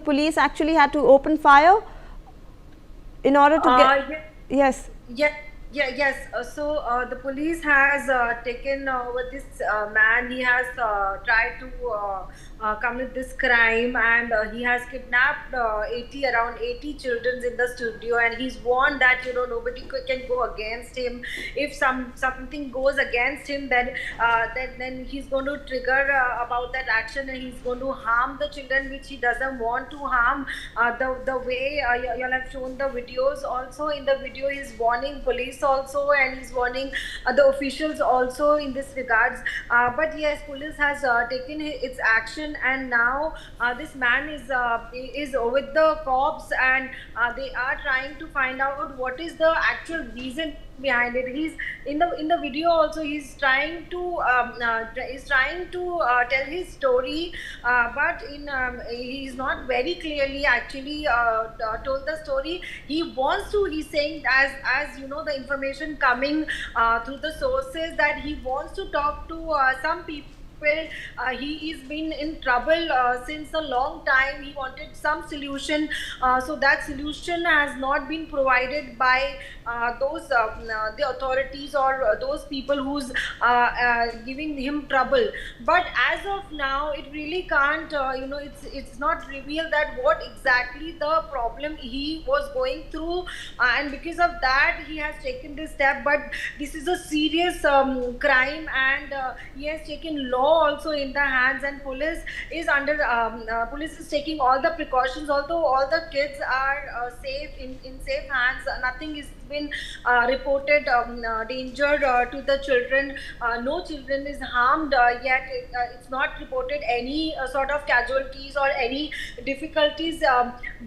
police actually had to open fire in order to get... Yes. Yes. The police has taken over this man. He has tried to commit this crime, and he has kidnapped around 80 children in the studio. And he's warned that nobody can go against him. If something goes against him, then he's going to trigger about that action, and he's going to harm the children, which he doesn't want to harm. The way you all have shown the videos, also in the video he's warning police also, and he's warning the officials also in this regards. But yes, police has taken its action, and now this man is with the cops, and they are trying to find out what is the actual reason behind it. He's in the video also, he's trying to tell his story, but he's not very clearly actually told the story. He's saying, as the information coming through the sources, that he wants to talk to some people. He is been in trouble since a long time. He wanted some solution, so that solution has not been provided by the authorities or those people who's giving him trouble. But as of now, it really can't it's not revealed that what exactly the problem he was going through, and because of that he has taken this step. But this is a serious crime, and he has taken law also in the hands, and police is taking all the precautions. Although all the kids are safe in safe hands, nothing has been reported danger to the children. No children is harmed yet. It's not reported any sort of casualties or any difficulties,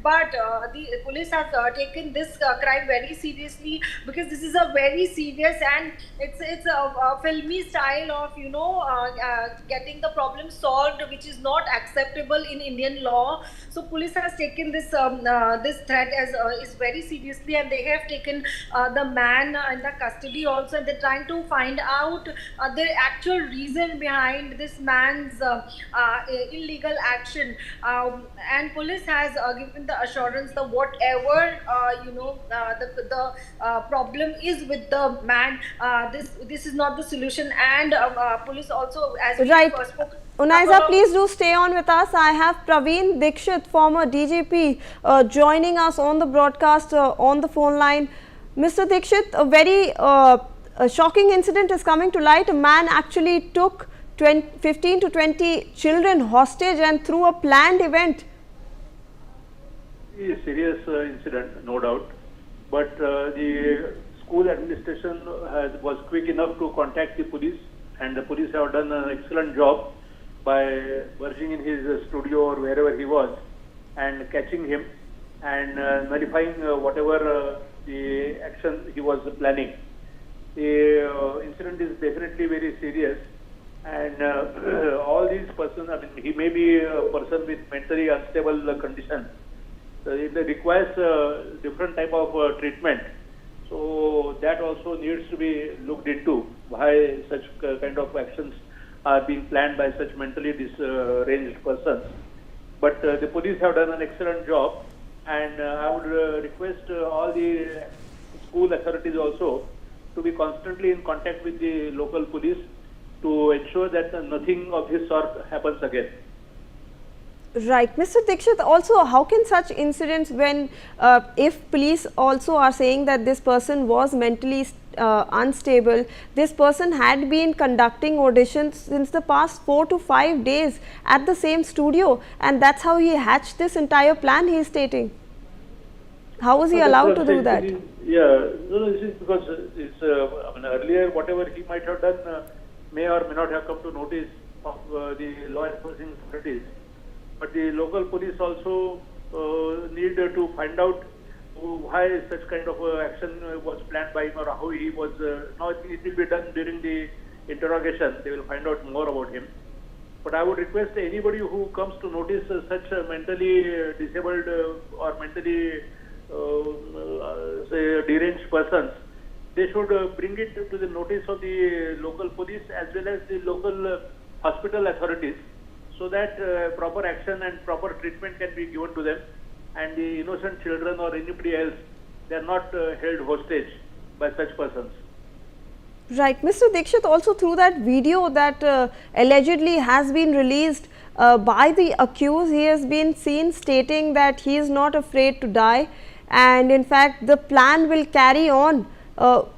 but the police has taken this crime very seriously, because this is a very serious, and it's a filmy style of getting the problem solved, which is not acceptable in Indian law. So police has taken this threat as is very seriously, and they have taken the man in the custody also, and they're trying to find out the actual reason behind this man's illegal action. And police has given the assurance that whatever the problem is with the man, this is not the solution. And police also, as right. we spoke. Unaiza, please do stay on with us. I have Praveen Dikshit, former DGP, joining us on the broadcast on the phone line. Mr. Dikshit, a very shocking incident is coming to light. A man actually took 15 to 20 children hostage, and through a planned event. A serious incident, no doubt. But the school administration was quick enough to contact the police, and the police have done an excellent job by barging in his studio or wherever he was and catching him and nullifying whatever the action he was planning. The incident is definitely very serious, and all these persons, I mean, he may be a person with mentally unstable condition. So it requires different type of treatment. So that also needs to be looked into, why such kind of actions are being planned by such mentally deranged persons. But the police have done an excellent job, and I would request all the school authorities also to be constantly in contact with the local police to ensure that nothing of this sort happens again. Right. Mr. Dikshit, also, how can such incidents, when if police also are saying that this person was mentally unstable, this person had been conducting auditions since the past 4 to 5 days at the same studio, and that's how he hatched this entire plan, he is stating. How was he allowed to do that? Yeah, no, this is because it's, I mean, earlier whatever he might have done may or may not have come to notice of the law enforcing authorities. But the local police also need to find out why such kind of action was planned by him, or how he was. Now it will be done during the interrogation. They will find out more about him. But I would request anybody who comes to notice such mentally disabled or mentally say deranged persons, they should bring it to the notice of the local police as well as the local hospital authorities, so that proper action and proper treatment can be given to them, and the innocent children or anybody else, they are not held hostage by such persons. Right. Mr. Dikshit, also through that video that allegedly has been released by the accused, he has been seen stating that he is not afraid to die, and in fact the plan will carry on,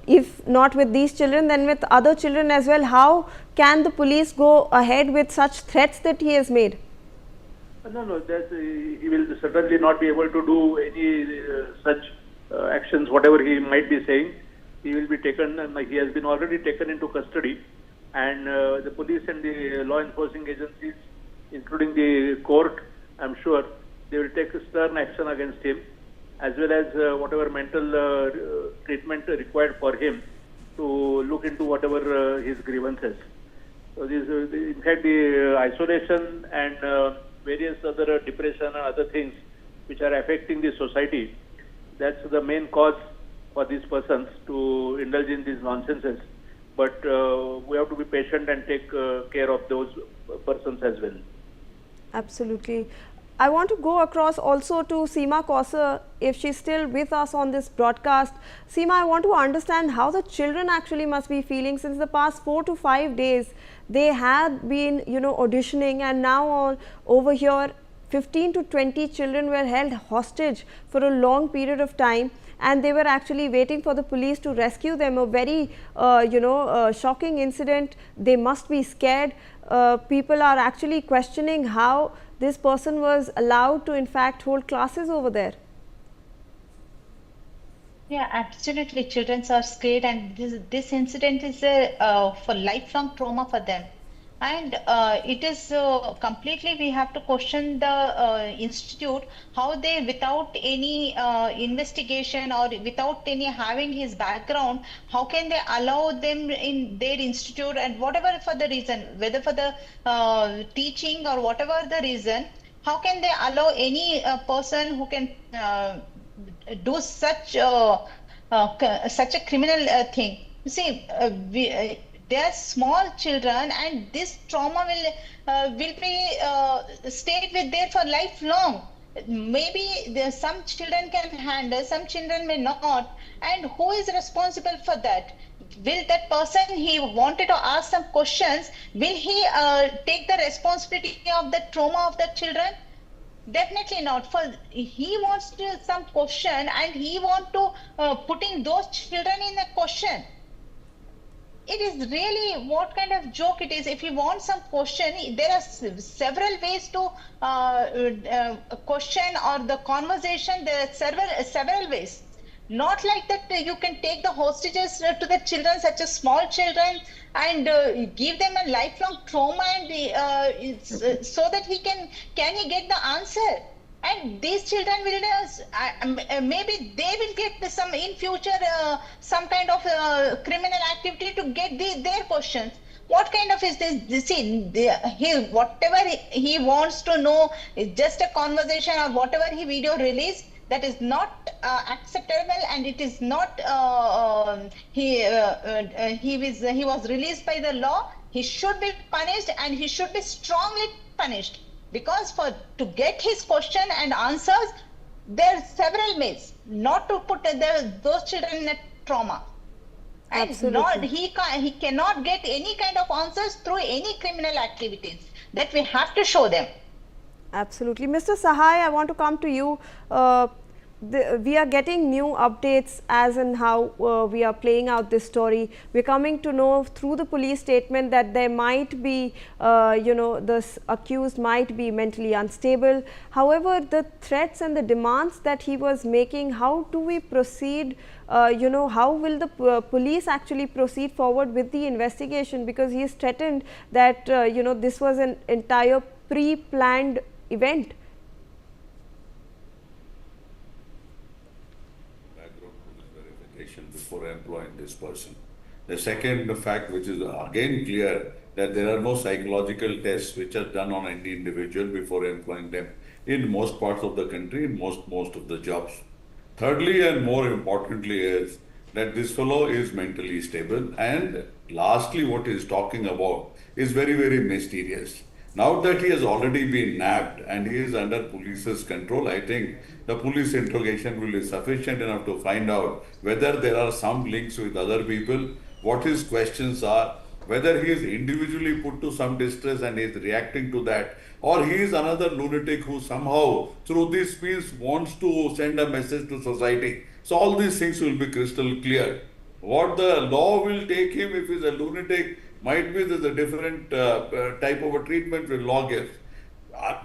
if not with these children then with other children as well. How can the police go ahead with such threats that he has made? No, he will certainly not be able to do any such actions, whatever he might be saying. He will be taken, and he has been already taken into custody, and the police and the law enforcing agencies, including the court, I'm sure they will take stern action against him, as well as whatever mental treatment required for him to look into whatever his grievances. So this, in fact, the isolation and various other depression and other things which are affecting the society, that's the main cause for these persons to indulge in these nonsenses. But we have to be patient and take care of those persons as well. Absolutely. I want to go across also to Seema Kausar, if she's still with us on this broadcast. Seema, I want to understand how the children actually must be feeling since the past 4 to 5 days. They had been, auditioning, and now over here 15 to 20 children were held hostage for a long period of time, and they were actually waiting for the police to rescue them. A very shocking incident. They must be scared. People are actually questioning how this person was allowed to in fact hold classes over there. Yeah, absolutely. Children are scared, and this incident is a for lifelong trauma for them. And it is completely, we have to question the institute, how they, without any investigation or without any having his background, how can they allow them in their institute, and whatever for the reason, whether for the teaching or whatever the reason, how can they allow any person who can do such such a criminal thing? You see, they are small children, and this trauma will be stayed with there for lifelong. Maybe some children can handle, some children may not, and who is responsible for that? Will that person, he wanted to ask some questions, will he take the responsibility of the trauma of the children? Definitely not. For he wants to some question, and he want to putting those children in a question. It is really what kind of joke it is. If you want some question, there are several ways to question or the conversation. There are several ways. Not like that you can take the hostages to the children, such as small children, and give them a lifelong trauma, and so that he can he get the answer? And these children will maybe they will get some in future some kind of criminal activity to get their questions. What kind of is this? See, whatever he wants to know is just a conversation, or whatever he video released, that is not acceptable, and it is not he was released by the law. He should be punished, and he should be strongly punished, because to get his question and answers, there are several ways not to put those children in a trauma. And he cannot get any kind of answers through any criminal activities. That we have to show them. Absolutely. Mr. Sahai, I want to come to you. We are getting new updates as in how we are playing out this story. We are coming to know through the police statement that there might be, this accused might be mentally unstable. However, the threats and the demands that he was making, how do we proceed? How will the police actually proceed forward with the investigation? Because he is threatened that, this was an entire pre-planned event. Before employing this person. The second fact, which is again clear, that there are no psychological tests which are done on any individual before employing them in most parts of the country, in most of the jobs. Thirdly, and more importantly, is that this fellow is mentally stable. And lastly, what he's talking about is very, very mysterious. Now that he has already been nabbed and he is under police's control, I think the police interrogation will be sufficient enough to find out whether there are some links with other people, what his questions are, whether he is individually put to some distress and is reacting to that, or he is another lunatic who somehow through this means wants to send a message to society. So all these things will be crystal clear. What the law will take him if he's a lunatic might be there's a different type of a treatment with law gives.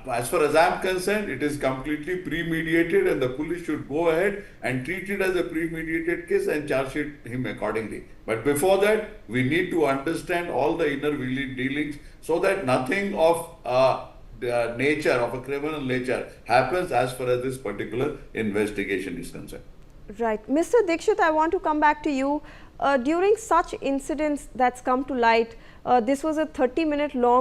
As far as I'm concerned, it is completely premeditated and the police should go ahead and treat it as a premeditated case and charge him accordingly. But before that, we need to understand all the inner dealings so that nothing of the nature, of a criminal nature, happens as far as this particular investigation is concerned. Right. Mr. Dikshit, I want to come back to you. During such incidents that's come to light, this was a 30-minute long